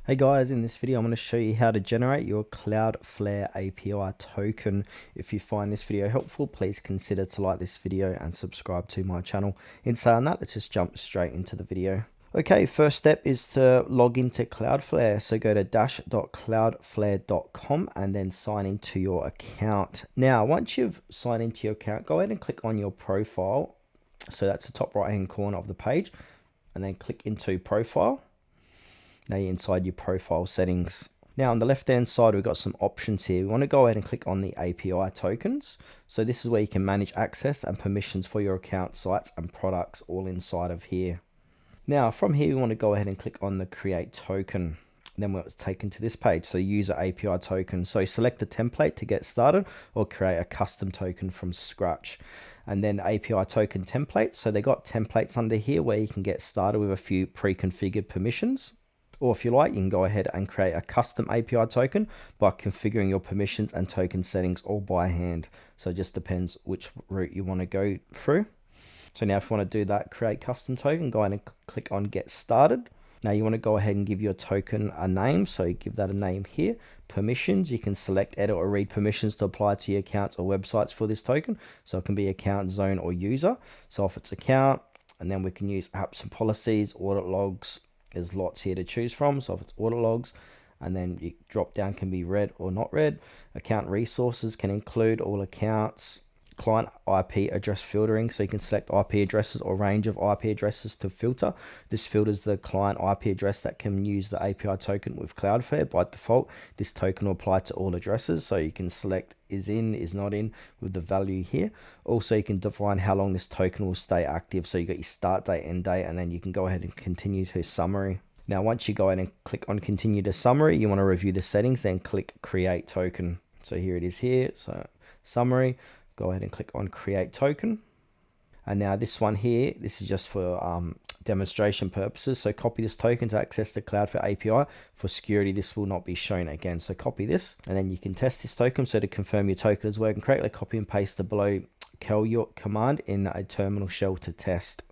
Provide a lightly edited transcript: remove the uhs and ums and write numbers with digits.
Hey guys, in this video I'm going to show you how to generate your Cloudflare API token. If you find this video helpful, please consider to like this video and subscribe to my channel. In saying that, let's just jump straight into the video. Okay, first step is to log into Cloudflare. So go to dash.cloudflare.com and then sign into your account. Now, once you've signed into your account, go ahead and click on your profile. So that's the top right hand corner of the page, and then click into profile. Now you're inside your profile settings. Now on the left hand side, we've got some options here. We want to go ahead and click on the API tokens. So this is where you can manage access and permissions for your account, sites and products all inside of here. Now from here, we want to go ahead and click on the create token. Then we're taken to this page, so user API token. So select the template to get started or create a custom token from scratch. And then API token templates. So they got templates under here where you can get started with a few pre-configured permissions. Or if you like, you can go ahead and create a custom API token by configuring your permissions and token settings all by hand. So it just depends which route you want to go through. So now if you want to do that, create custom token, go ahead and click on get started. Now you want to go ahead and give your token a name. So you give that a name here. Permissions, you can select, edit or read permissions to apply to your accounts or websites for this token. So it can be account, zone or user. So if it's account, and then we can use apps and policies, audit logs. There's lots here to choose from. So if it's audit logs, and then you drop down can be read or not read. Account resources can include all accounts. Client IP address filtering, so you can select IP addresses or range of IP addresses to filter. This filters the client IP address that can use the API token with Cloudflare. By default, this token will apply to all addresses, so you can select is in, is not in with the value here. Also, you can define how long this token will stay active, so you got your start date, end date, and then you can go ahead and continue to summary. Now, once you go ahead and click on continue to summary, you want to review the settings, then click create token. So here it is here, so summary. Go ahead and click on create token. And now this one here, this is just for demonstration purposes. So copy this token to access the Cloudflare API. For security, this will not be shown again. So copy this, and then you can test this token. So to confirm your token is working correctly, copy and paste the below curl your command in a terminal shell to test.